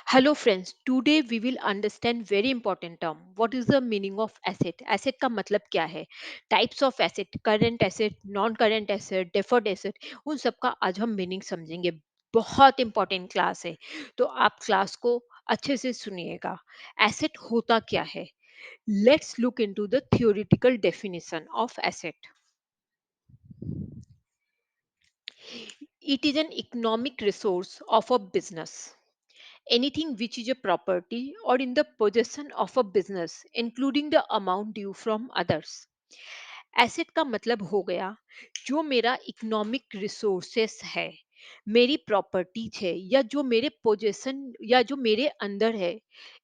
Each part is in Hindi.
Hello friends, today we will understand very important term. What is the meaning of asset? Asset का मतलब क्या है? Types of asset, current asset, non current asset, deferred asset, उन सब का आज हम मीनिंग समझेंगे. बहुत इंपॉर्टेंट क्लास है, तो आप क्लास को अच्छे से सुनिएगा. एसेट होता क्या है? Let's look into the theoretical definition of asset. It is an economic resource of a business. Anything which is a property or in the possession of a business, including the amount due from others. Asset का मतलब हो गया जो मेरा इकोनॉमिक रिसोर्सेस है, मेरी प्रॉपर्टीज है, या जो मेरे पोजेशन या जो मेरे अंदर है,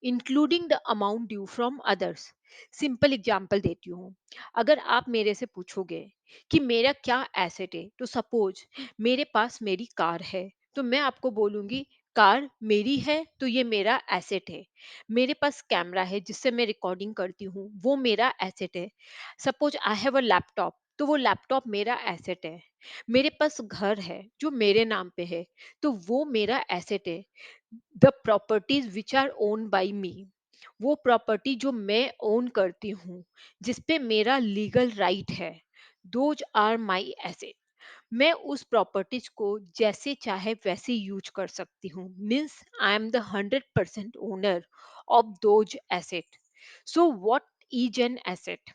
including the amount due from others. Simple example देती हूँ. अगर आप मेरे से पूछोगे कि मेरा क्या एसेट है, तो सपोज मेरे पास मेरी कार है, तो मैं आपको बोलूंगी कार मेरी है तो ये मेरा एसेट है. मेरे पास कैमरा है जिससे मैं रिकॉर्डिंग करती हूँ, वो मेरा एसेट है. Suppose I have a laptop, तो वो लैपटॉप मेरा एसेट है. मेरे पास घर है जो मेरे नाम पे है, तो वो मेरा एसेट है. The properties which are own by me, वो प्रॉपर्टी जो मैं ओन करती हूँ, जिस पे मेरा लीगल राइट है, दोज आर माई एसेट. मैं उस प्रॉपर्टीज को जैसे चाहे वैसे यूज कर सकती हूँ. Means I am the 100% owner of those asset. So what is an asset?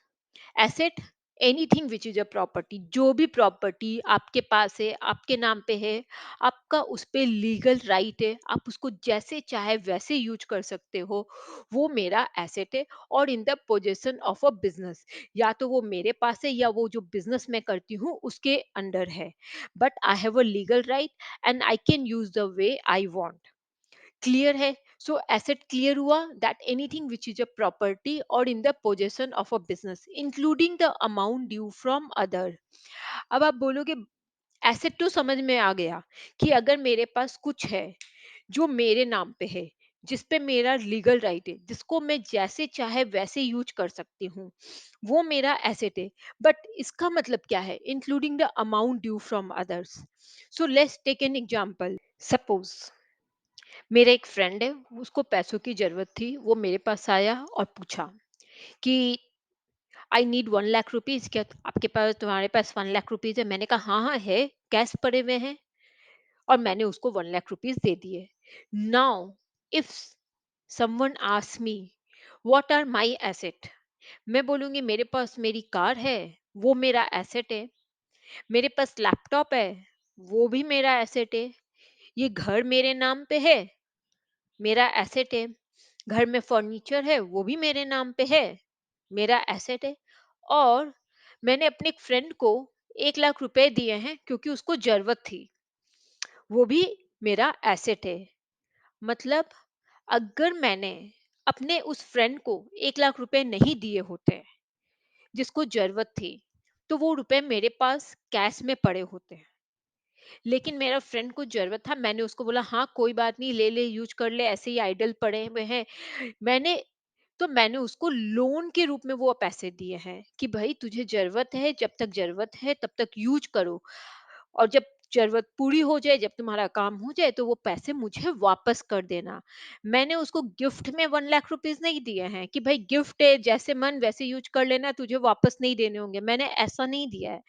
Asset, anything which is a property. जो भी प्रॉपर्टी आपके पास है, आपके नाम पे है, आपका उस पे लीगल राइट है, आप उसको जैसे चाहे वैसे यूज कर सकते हो, वो मेरा एसेट है. और in the possession of a business, या तो वो मेरे पास है या वो जो बिजनेस मैं करती हूँ उसके अंडर है, but I have a legal right and I can use the way I want. Clear है? सो एसेट क्लियर हुआ that anything which is a property और in the possession of a business, including the amount due from other. अब आप बोलोगे एसेट तो समझ में आ गया कि अगर मेरे पास कुछ है जो मेरे नाम पे है, जिस पे मेरा लीगल राइट है, जिसको मैं जैसे चाहे वैसे यूज कर सकती हूँ, वो मेरा एसेट है. बट इसका मतलब क्या है? Including the amount due from others. So let's take an example. Suppose मेरा एक फ्रेंड है, उसको पैसों की जरूरत थी. वो मेरे पास आया और पूछा कि आई नीड 1 लाख रुपीज, क्या आपके पास, तुम्हारे पास 1 लाख रुपीज है? मैंने कहा हाँ हाँ है, कैश पड़े हुए हैं. और मैंने उसको 1 लाख रुपीज दे दिए. Now if someone ask me what are my asset, मैं बोलूंगी मेरे पास मेरी कार है, वो मेरा एसेट है. मेरे पास लैपटॉप है, वो भी मेरा एसेट है. ये घर मेरे नाम पे है, मेरा एसेट है. घर में फर्नीचर है, वो भी मेरे नाम पे है, मेरा एसेट है. और मैंने अपने एक फ्रेंड को 1 लाख रुपए दिए हैं क्योंकि उसको जरूरत थी, वो भी मेरा एसेट है. मतलब अगर मैंने अपने उस फ्रेंड को 1 लाख रुपए नहीं दिए होते जिसको जरूरत थी, तो वो रुपए मेरे पास कैश में पड़े होते. लेकिन मेरा फ्रेंड को जरूरत था, मैंने उसको बोला हाँ कोई बात नहीं, ले ले, यूज कर ले, ऐसे ही आइडल पड़े हुए हैं. मैंने मैंने उसको लोन के रूप में वो पैसे दिए हैं कि भाई तुझे जरूरत है, जब तक जरूरत है तब तक यूज करो, और जब जरूरत पूरी हो जाए, जब तुम्हारा काम हो जाए, तो वो पैसे मुझे वापस कर देना. मैंने उसको गिफ्ट में 1 लाख रुपीज नहीं दिए हैं कि भाई गिफ्ट है, जैसे मन वैसे यूज कर लेना, तुझे वापस नहीं देने होंगे. मैंने ऐसा नहीं दिया है.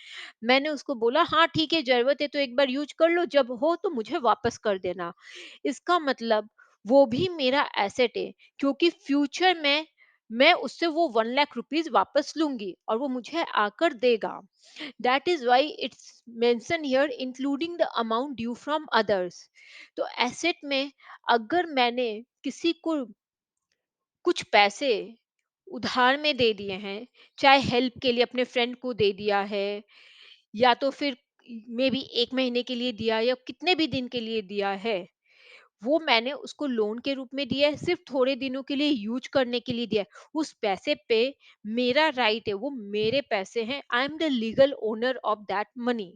मैंने उसको बोला हाँ ठीक है, जरूरत है तो एक बार यूज कर लो, जब हो तो मुझे वापस कर देना. इसका मतलब वो भी मेरा एसेट है, क्योंकि फ्यूचर में मैं उससे वो 1 लाख रुपीज वापस लूंगी और वो मुझे आकर देगा. That is why it's mention here including the amount due from others. तो एसेट में अगर मैंने किसी को कुछ पैसे उधार में दे दिए हैं, चाहे हेल्प के लिए अपने फ्रेंड को दे दिया है, या तो फिर मे बी 1 महीने के लिए दिया या कितने भी दिन के लिए दिया है, वो मैंने उसको लोन के रूप में दिया है, सिर्फ थोड़े दिनों के लिए यूज करने के लिए दिया है. उस पैसे पे मेरा राइट है, वो मेरे पैसे हैं, I am the legal owner of that money,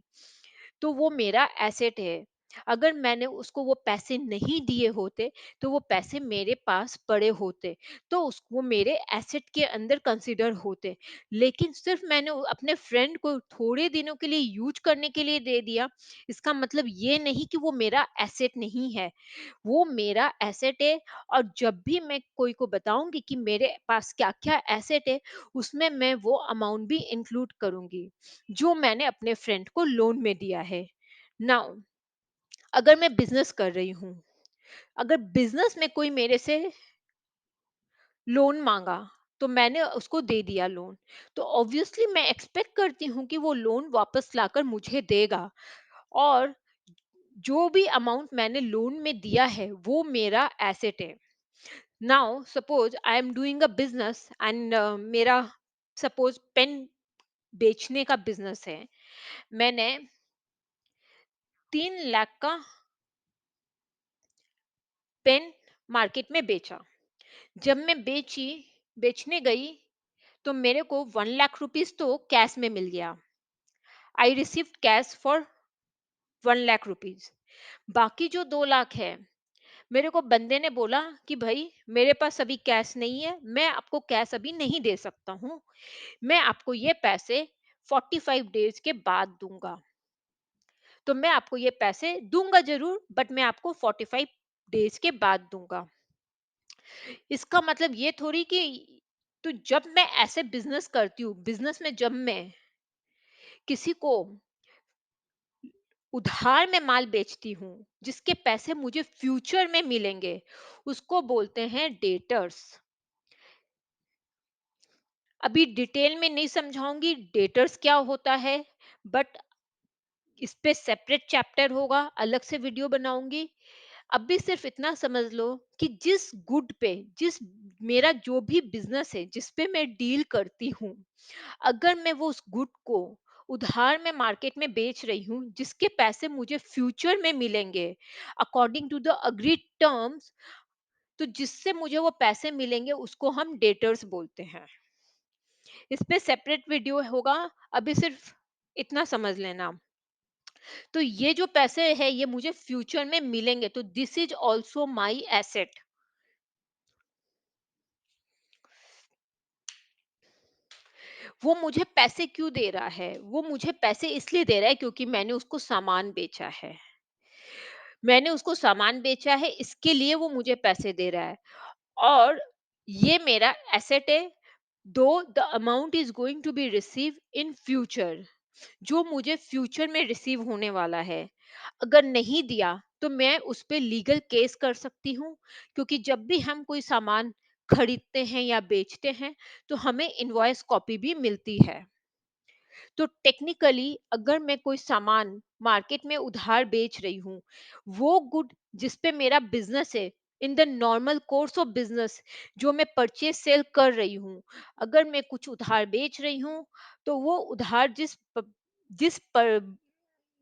तो वो मेरा एसेट है. अगर मैंने उसको वो पैसे नहीं दिए होते, तो वो पैसे मेरे पास पड़े होते, तो उसको मेरे एसेट के अंदर कंसीडर होते। लेकिन सिर्फ मैंने अपने फ्रेंड को थोड़े दिनों के लिए यूज करने के लिए दे दिया, इसका मतलब ये नहीं कि वो मेरा एसेट नहीं है। वो मेरा एसेट है, और जब भी मैं कोई को बताऊंगी कि मेरे पास क्या क्या एसेट है, उसमें मैं वो अमाउंट भी इंक्लूड करूंगी जो मैंने अपने फ्रेंड को लोन में दिया है। नाउ, अगर मैं बिजनेस कर रही हूँ, अगर बिजनेस में कोई मेरे से लोन मांगा, तो मैंने उसको दे दिया लोन, तो ऑब्वियसली मैं एक्सपेक्ट करती हूँ कि वो लोन वापस लाकर मुझे देगा। और जो भी अमाउंट मैंने लोन में दिया है वो मेरा एसेट है। Now suppose I am doing a business and मेरा सपोज पेन बेचने का बिजनेस है। मैंने 3 लाख का पेन मार्केट में बेचा। जब मैं बेचने गई, तो मेरे को 1 लाख रुपीज तो कैश में मिल गया। I receive cash for 1 lakh rupees. बाकी जो 2 लाख है, मेरे को बंदे ने बोला कि भाई मेरे पास अभी कैश नहीं है, मैं आपको कैश अभी नहीं दे सकता हूँ, मैं आपको ये पैसे 45 डेज के बाद दूंगा। तो मैं आपको ये पैसे दूंगा जरूर, बट मैं आपको 45 डेज के बाद दूंगा। इसका मतलब ये थोड़ी कि, तो जब मैं ऐसे बिजनेस करती हूँ, बिजनेस में जब मैं किसी को उधार में माल बेचती हूँ जिसके पैसे मुझे फ्यूचर में मिलेंगे, उसको बोलते हैं डेटर्स। अभी डिटेल में नहीं समझाऊंगी डेटर्स क्या होता है, बट इस पे सेपरेट चैप्टर होगा, अलग से वीडियो बनाऊंगी। अभी सिर्फ इतना समझ लो कि जिस गुड पे, जिस मेरा जो भी बिजनेस है जिस पे मैं डील करती हूँ, अगर मैं वो उस गुड को उधार में मार्केट में बेच रही हूँ जिसके पैसे मुझे फ्यूचर में मिलेंगे according to the agreed terms, तो जिससे मुझे वो पैसे मिलेंगे उसको हम डेटर्स बोलते हैं। इस पे सेपरेट वीडियो होगा, अभी सिर्फ इतना समझ लेना। तो ये जो पैसे है ये मुझे फ्यूचर में मिलेंगे, तो this is also my asset. वो मुझे पैसे क्यों दे रहा है? वो मुझे पैसे इसलिए दे रहा है क्योंकि मैंने उसको सामान बेचा है। मैंने उसको सामान बेचा है, इसके लिए वो मुझे पैसे दे रहा है। और ये मेरा एसेट है, though the amount is going to be receive in future, जो मुझे फ्यूचर में रिसीव होने वाला है। अगर नहीं दिया तो मैं उस पे लीगल केस कर सकती हूँ, क्योंकि जब भी हम कोई सामान खरीदते हैं या बेचते हैं, तो हमें इनवॉइस कॉपी भी मिलती है। तो टेक्निकली अगर मैं कोई सामान मार्केट में उधार बेच रही हूँ, वो गुड जिस पे मेरा बिजनेस है, in the normal course of business, जो मैं परचेज सेल कर रही हूँ, अगर मैं कुछ उधार बेच रही हूँ, तो वो उधार जिस पर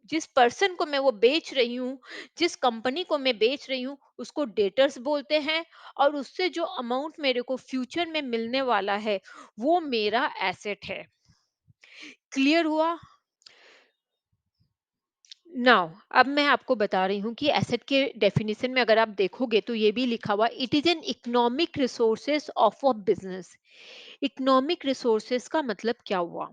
जिस पर्सन को मैं वो बेच रही हूँ, जिस कंपनी को मैं बेच रही हूँ, उसको डेटर्स बोलते हैं। और उससे जो अमाउंट मेरे को फ्यूचर में मिलने वाला है, वो मेरा एसेट है। क्लियर हुआ? नाउ अब मैं आपको बता रही हूँ कि एसेट के डेफिनेशन में अगर आप देखोगे तो ये भी लिखा हुआ, it is an economic resources of a business. Economic resources का मतलब क्या हुआ?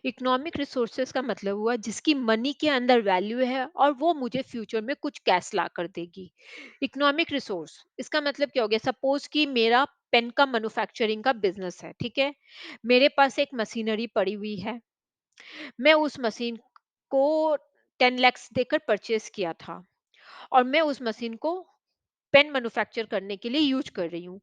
इकोनॉमिक रिसोर्सेस का मतलब हुआ जिसकी मनी के अंदर वैल्यू है और वो मुझे फ्यूचर में कुछ कैश ला कर देगी। इकोनॉमिक रिसोर्स इसका मतलब क्या हो गया? सपोज कि मेरा पेन का मैन्युफैक्चरिंग का बिजनेस है, ठीक है। मेरे पास एक मशीनरी पड़ी हुई है, मैं उस मशीन को 10 lakhs देकर परचेज किया था, और मैं उस मशीन को पेन मैन्युफैक्चर करने के लिए यूज कर रही हूँ।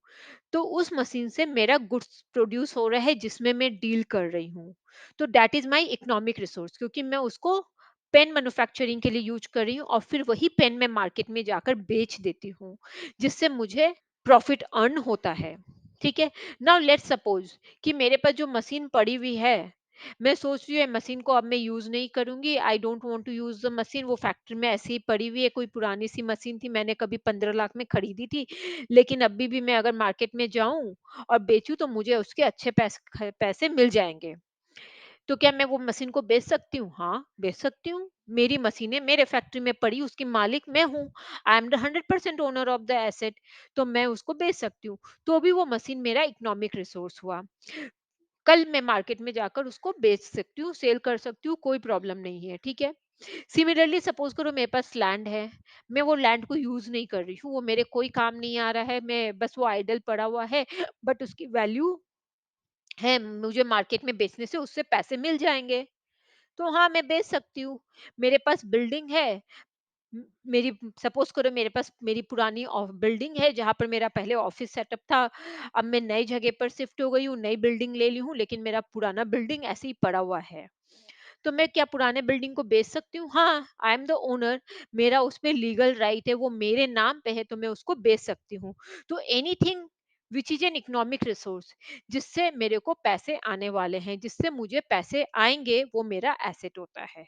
तो उस मशीन से मेरा गुड्स प्रोड्यूस हो रहा है जिसमें मैं डील कर रही हूँ। तो that is my economic resource, क्योंकि मैं उसको पेन मैन्युफैक्चरिंग के लिए यूज कर रही हूँ और फिर वही पेन मैं मार्केट में जाकर बेच देती हूँ, जिससे मुझे प्रॉफिट अर्न होता है। ठीक है। नाउ लेट्स सपोज कि मेरे पास जो मशीन पड़ी हुई है, मैं सोच रही हूँ मशीन को अब मैं यूज नहीं करूंगी, I don't want to use the machine, वो फैक्ट्री में ऐसे ही पड़ी हुई है, कोई पुरानी सी मशीन थी, मैंने कभी 15 लाख में खरीदी थी, लेकिन अभी भी मैं अगर मार्केट में जाऊं और बेचूं तो मुझे उसके अच्छे पैसे मिल जाएंगे। तो क्या मैं वो मशीन को बेच सकती हूँ? हाँ, बेच सकती हूँ। मेरी मशीनें मेरे फैक्ट्री में पड़ी, उसकी मालिक मैं हूँ। I am the 100% owner of the asset, तो मैं उसको बेच सकती हूँ। तो भी वो मशीन मेरा इकोनॉमिक रिसोर्स हुआ। कल मैं मार्केट में जाकर उसको बेच सकती हूँ, सेल कर सकती हूँ, कोई प्रॉब्लम नहीं है, ठीक है? सिमिलरली सपोज़ करो मेरे पास लैंड है, मैं वो लैंड को यूज़ नहीं कर रही हूँ, वो मेरे कोई काम नहीं आ रहा है, मैं बस वो आइडल पड़ा हुआ है, बट उसकी वैल्यू है, मुझे मार्केट में बेचने से उससे पैसे मिल जाएँगे। तो हाँ, मैं बेच सकती हूँ। मेरे पास बिल्डिंग है, मेरी सपोज़ करो मेरे पास मेरी पुरानी बिल्डिंग है जहाँ पर मेरा पहले ऑफ़िस सेटअप था। अब मैं नई जगह पर शिफ्ट हो गई हूँ, नई बिल्डिंग ले ली हूँ, लेकिन मेरा पुराना बिल्डिंग ऐसे ही पड़ा हुआ है। तो मैं क्या पुराने बिल्डिंग को बेच सकती हूँ? हाँ, आई एम द ओनर, मेरा उसपे लीगल राइट है, वो मेरे नाम पे है, तो मैं उसको बेच सकती हूँ। तो anything which is an economic resource, जिससे मेरे को पैसे आने वाले हैं, जिससे मुझे पैसे आएँगे, वो मेरा एसेट होता है।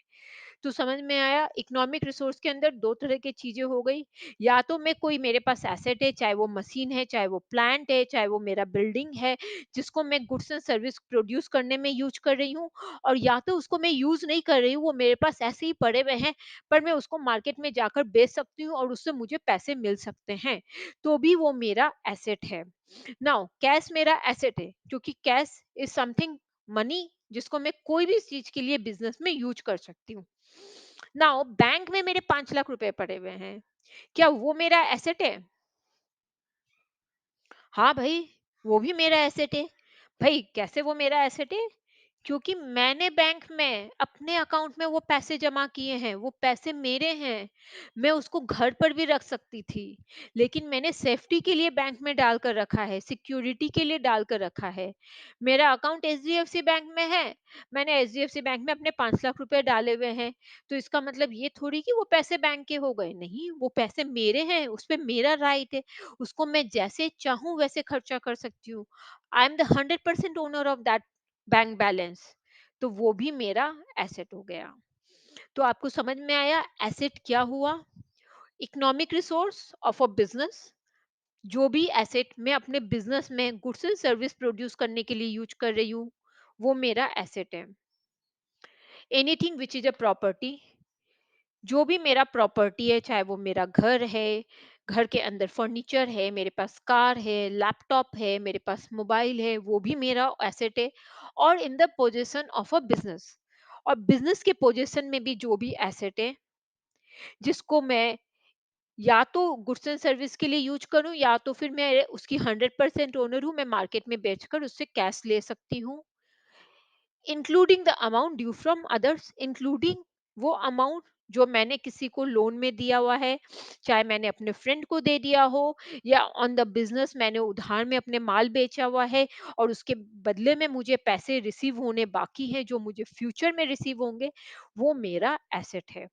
तो समझ में आया, इकोनॉमिक रिसोर्स के अंदर 2 तरह की चीज़ें हो गई। या तो मैं कोई मेरे पास एसेट है, चाहे वो मशीन है, चाहे वो प्लांट है, चाहे वो मेरा बिल्डिंग है, जिसको मैं गुड्स एंड सर्विस प्रोड्यूस करने में यूज़ कर रही हूँ, और या तो उसको मैं यूज़ नहीं कर रही हूँ, वो मेरे पास ऐसे ही पड़े हुए हैं, पर मैं उसको मार्केट में जाकर बेच सकती हूँ और उससे मुझे पैसे मिल सकते हैं, तो भी वो मेरा एसेट है। नाउ कैश मेरा एसेट है, क्योंकि कैश इज़ समथिंग, मनी, जिसको मैं कोई भी चीज़ के लिए बिज़नेस में यूज़ कर सकती हूँ। नाउ बैंक में मेरे 5 लाख रुपए पड़े हुए हैं, क्या वो मेरा एसेट है? हाँ भाई, वो भी मेरा एसेट है। भाई कैसे वो मेरा एसेट है? क्योंकि मैंने बैंक में अपने अकाउंट में वो पैसे जमा किए हैं, वो पैसे मेरे हैं। मैं उसको घर पर भी रख सकती थी, लेकिन मैंने सेफ्टी के लिए बैंक में डाल कर रखा है, सिक्योरिटी के लिए डाल कर रखा है। मेरा अकाउंट एचडीएफसी बैंक में है, मैंने एचडीएफसी बैंक में अपने 5 लाख रुपए डाले हुए हैं, तो इसका मतलब ये थोड़ी कि वो पैसे बैंक के हो गए। नहीं, वो पैसे मेरे हैं, उस पे मेरा राइट है, उसको मैं जैसे चाहूं वैसे खर्चा कर सकती हूँ। I am the 100% owner of that bank balance, तो वो भी मेरा एसेट हो गया। तो आपको समझ में आया एसेट क्या हुआ? Economic resource of a business, जो भी एसेट मैं अपने बिजनेस में गुड्स एंड सर्विस प्रोड्यूस करने के लिए यूज कर रही हूँ, वो मेरा एसेट है। Anything which is a property, जो भी मेरा प्रॉपर्टी है, चाहे वो मेरा घर है, घर के अंदर फर्नीचर है, मेरे पास कार है, लैपटॉप है, मेरे पास मोबाइल है, वो भी मेरा एसेट है। और in the position of a business, और बिजनेस के पोजीशन में भी जो भी एसेट है, जिसको मैं या तो गुड्स एंड सर्विस के लिए यूज करूं, या तो फिर मैं उसकी 100% ओनर हूं, मैं मार्केट में बेचकर उससे कैश ले सकती हूँ, including the amount due from others, including वो अमाउंट जो मैंने किसी को लोन में दिया हुआ है, चाहे मैंने अपने फ्रेंड को दे दिया हो, या ऑन द बिजनेस मैंने उधार में अपने माल बेचा हुआ है, और उसके बदले में मुझे पैसे रिसीव होने बाकी हैं, जो मुझे फ्यूचर में रिसीव होंगे, वो मेरा एसेट है।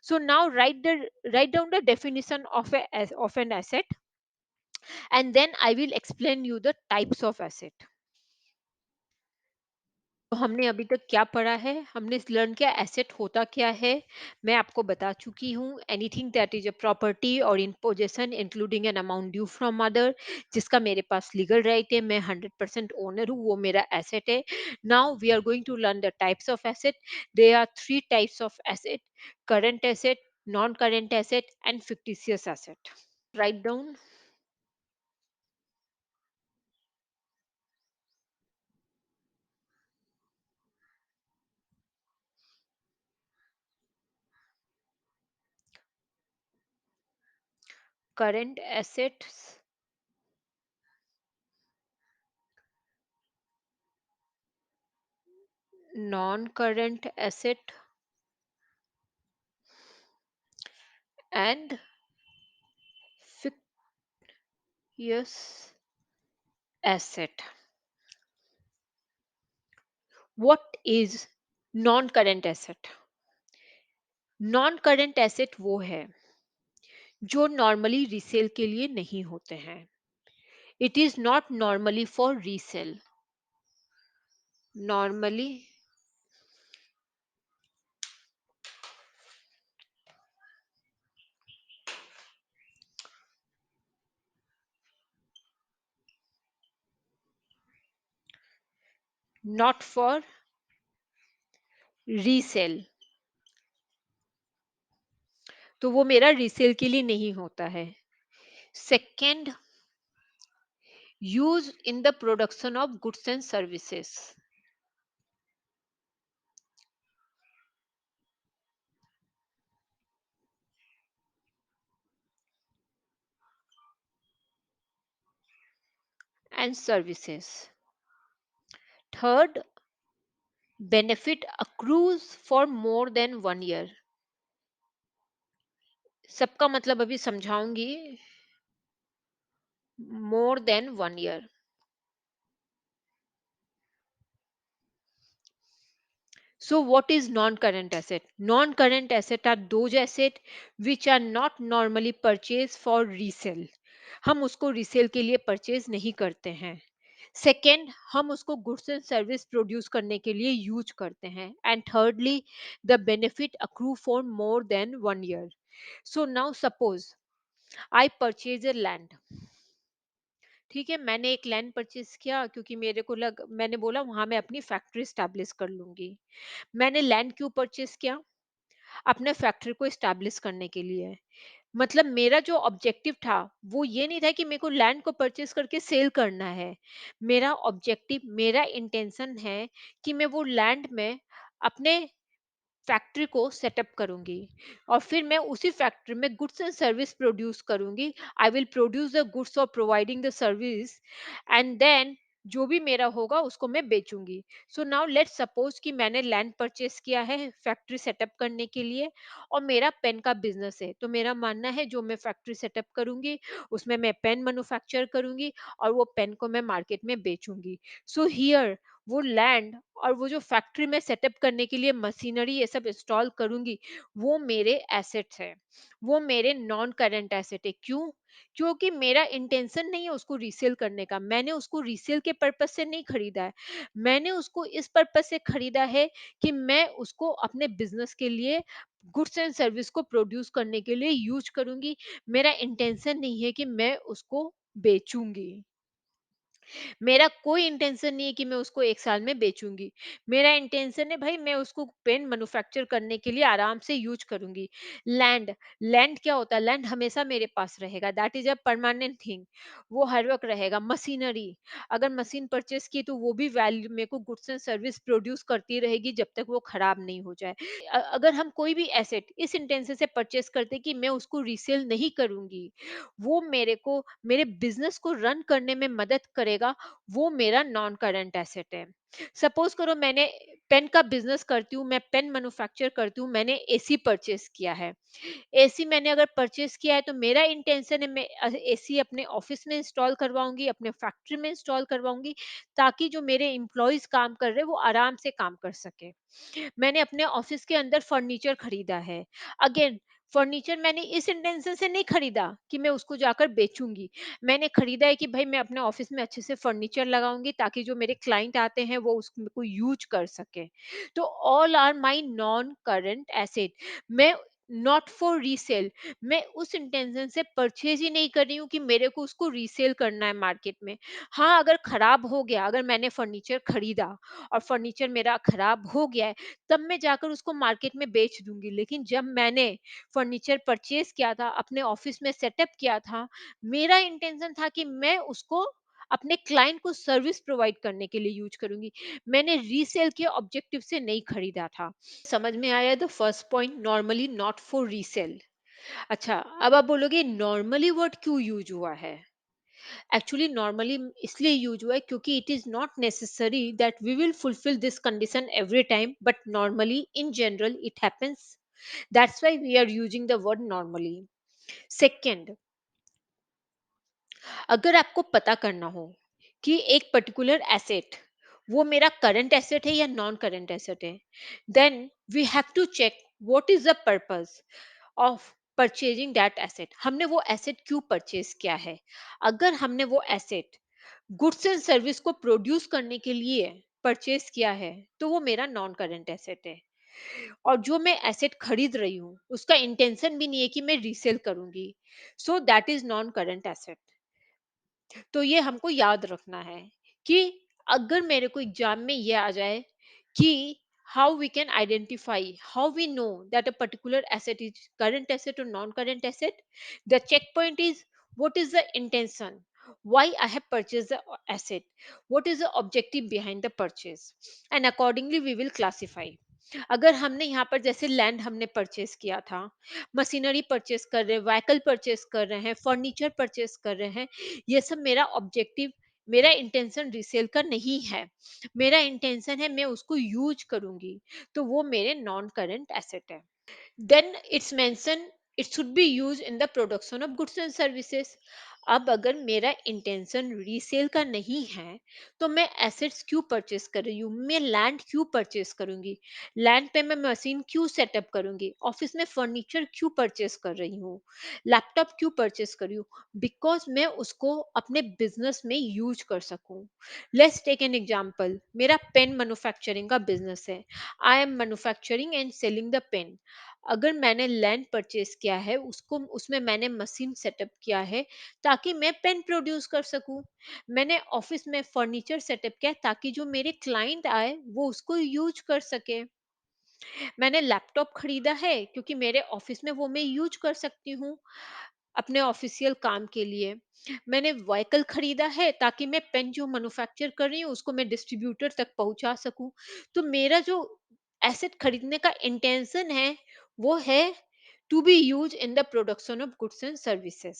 So now write down the definition of an asset, and then I will explain you the types of asset. तो हमने अभी तक क्या पढ़ा है? हमने लर्न किया एसेट होता क्या है। मैं आपको बता चुकी हूँ, anything that is a property और in possession including an amount due from other, जिसका मेरे पास लीगल राइट है, मैं 100% ओनर हूँ, वो मेरा एसेट है। Now we are going to learn the types of asset. There are three types of asset: current asset, non current asset and fictitious asset. Write down. Current assets, non current asset and fictitious asset. What is non current asset? Non current asset वो है जो नॉर्मली रीसेल के लिए नहीं होते हैं। It is not normally for resale. Normally not for resale, तो वो मेरा रीसेल के लिए नहीं होता है। Second, use in the production of goods and services. And services. Third, benefit accrues for more than 1 year. सबका मतलब अभी समझाऊंगी। More than 1 year. So, what is non-current asset? Non-current asset are those asset which are not normally purchased for resale. हम उसको resale के लिए purchase नहीं करते हैं। सेकेंड, हम उसको गुड्स एंड सर्विस प्रोड्यूस करने के लिए यूज करते हैं। And thirdly, the benefit accrue for more than 1 year. So now suppose I purchase a land. ठीक है, मैंने एक लैंड परचेज किया क्योंकि मैंने बोला वहां मैं अपनी फैक्ट्री स्टैब्लिश कर लूंगी। मैंने लैंड क्यों परचेज किया? अपने फैक्ट्री को स्टैब्लिश करने के लिए। मतलब मेरा जो ऑब्जेक्टिव था वो ये नहीं था कि मेरे को लैंड को परचेज करके सेल करना है। मेरा ऑब्जेक्टिव, मेरा इंटेंशन है कि मैं वो लैंड में अपने फैक्ट्री को सेटअप करूंगी और फिर मैं उसी फैक्ट्री में गुड्स एंड सर्विस प्रोड्यूस करूंगी। I will produce the goods और providing the service, and then जो भी मेरा होगा उसको मैं बेचूंगी। सो नाउ लेट्स सपोज कि मैंने लैंड परचेस किया है फैक्ट्री सेटअप करने के लिए, और मेरा पेन का बिजनेस है। तो मेरा मानना है जो मैं फैक्ट्री सेटअप करूंगी उसमें मैं पेन मैन्युफैक्चर करूंगी और वो पेन को मैं मार्केट में बेचूंगी। सो हियर वो लैंड और वो जो फैक्ट्री में सेटअप करने के लिए मशीनरी ये सब इंस्टॉल करूंगी, वो मेरे एसेट्स है। वो मेरे नॉन करंट एसेट है। क्यों? क्योंकि मेरा इंटेंशन नहीं है उसको रीसेल करने का। मैंने उसको रीसेल के पर्पस से नहीं खरीदा है। मैंने उसको इस पर्पस से खरीदा है कि मैं उसको अपने बिजनेस के लिए गुड्स एंड सर्विस को प्रोड्यूस करने के लिए यूज करूंगी। मेरा इंटेंशन नहीं है कि मैं उसको बेचूंगी। मेरा कोई इंटेंशन नहीं है कि मैं उसको 1 साल में बेचूँगी। मेरा इंटेंशन है भाई मैं उसको पेन मैन्युफैक्चर करने के लिए आराम से यूज़ करूँगी। लैंड, लैंड क्या होता है? लैंड हमेशा मेरे पास रहेगा, that is a permanent thing. वो हर वक़्त रहेगा। मशीनरी, अगर मशीन परचेज़ की तो वो भी वैल्यू मेरे को गुड्स एंड सर्विस प्रोड्यूस करती रहेगी जब तक वो खराब नहीं हो जाए। अगर हम कोई भी एसेट इस इंटेंशन से परचेज़ करते हैं कि मैं उसको रीसेल नहीं करूँगी, वो मेरे को मेरे बिज़नेस को रन करने में मदद करेगा, वो मेरा नॉन करंट एसेट है। सपोज करो मैंने पेन का बिजनेस करती हूँ, मैं पेन मैन्युफैक्चर करती हूँ, मैंने एसी परचेज किया है। एसी मैंने अगर परचेज किया है तो मेरा इंटेंशन है मैं एसी अपने ऑफिस में इंस्टॉल करवाऊंगी, अपने फैक्ट्री में इंस्टॉल करवाऊंगी, ताकि जो मेरे एम्प्लॉयज काम कर रहे हैं वो आराम से काम कर सके। मैंने अपने ऑफिस के अंदर फर्नीचर खरीदा है। अगेन, फर्नीचर मैंने इस इंटेंशन से नहीं खरीदा कि मैं उसको जाकर बेचूंगी। मैंने खरीदा है कि भाई मैं अपने ऑफिस में अच्छे से फर्नीचर लगाऊंगी ताकि जो मेरे क्लाइंट आते हैं वो उसको यूज कर सके। तो all are my non current asset. मैं नॉट फॉर रीसेल, मैं उस इंटेंशन से परचेज ही नहीं कर रही हूँ कि मेरे को उसको रीसेल करना है मार्केट में। हाँ, अगर खराब हो गया, अगर मैंने फर्नीचर खरीदा और फर्नीचर मेरा खराब हो गया है, तब मैं जाकर उसको मार्केट में बेच दूंगी। लेकिन जब मैंने फर्नीचर परचेज किया था, अपने ऑफिस में सेटअप किया था, मेरा इंटेंशन था कि मैं उसको अपने क्लाइंट को सर्विस प्रोवाइड करने के लिए यूज करूंगी। मैंने रीसेल के ऑब्जेक्टिव से नहीं खरीदा था। समझ में आया the first point, normally not for resale. अच्छा, अब आप बोलोगे नॉर्मली वर्ड क्यों यूज हुआ है? एक्चुअली नॉर्मली इसलिए यूज हुआ है क्योंकि it is not necessary that we will fulfil this condition every time, but normally in general it happens. That's why we are using the word normally. Second, अगर आपको पता करना हो कि एक पर्टिकुलर एसेट वो मेरा करंट एसेट है या नॉन करंट एसेट है, then we have to check what is the purpose of purchasing that asset. हमने वो एसेट क्यों परचेज किया है? अगर हमने वो एसेट गुड्स एंड सर्विस को प्रोड्यूस करने के लिए परचेज किया है तो वो मेरा नॉन करंट एसेट है। और जो मैं एसेट खरीद रही हूँ उसका इंटेंशन भी नहीं है कि मैं रीसेल करूंगी, so that is non current asset. तो ये हमको याद रखना है कि अगर मेरे को एग्जाम में ये आ जाए कि how we can identify, how we know that a particular asset is current asset or non-current asset. The checkpoint is, what is the intention, why I have purchased the asset, what is the objective behind the purchase, and accordingly we will classify. अगर हमने यहाँ पर जैसे लैंड हमने परचेस किया था, मशीनरी परचेस कर रहे हैं, व्हीकल परचेस कर रहे हैं, फर्नीचर परचेस कर रहे हैं, ये सब मेरा ऑब्जेक्टिव, मेरा इंटेंशन रीसेल का नहीं है, मेरा इंटेंशन है मैं उसको यूज करूंगी, तो वो मेरे नॉन करेंट एसेट है। Then it's mentioned it should be used in the production of goods and services. अब अगर मेरा इंटेंशन रीसेल का नहीं है, तो मैं एसेट्स क्यों परचेस कर रही हूँ, मैं लैंड क्यों परचेस करूंगी, लैंड पे मैं मशीन क्यों सेटअप करूंगी, ऑफिस में फर्नीचर क्यों परचेस कर रही हूँ, लैपटॉप क्यों परचेस कर रही हूँ, बिकॉज मैं उसको अपने बिजनेस में यूज कर सकूं। लेट्स टेक एन एग्जांपल, मेरा पेन मैन्युफैक्चरिंग का बिजनेस है, I am manufacturing and selling the pen. अगर मैंने लैंड परचेज किया है, उसको उसमें मैंने मशीन सेटअप किया है ताकि मैं पेन प्रोड्यूस कर सकूं, मैंने ऑफिस में फर्नीचर सेटअप किया है ताकि जो मेरे क्लाइंट आए वो उसको यूज कर सके, मैंने लैपटॉप खरीदा है क्योंकि मेरे ऑफिस में वो मैं यूज कर सकती हूँ अपने ऑफिशियल काम के लिए, मैंने व्हीकल खरीदा है ताकि मैं पेन जो मैन्युफैक्चर कर रही हूँ उसको मैं डिस्ट्रीब्यूटर तक पहुंचा सकूं। तो मेरा जो एसेट खरीदने का इंटेंशन है वो है to be use in the production of goods and services,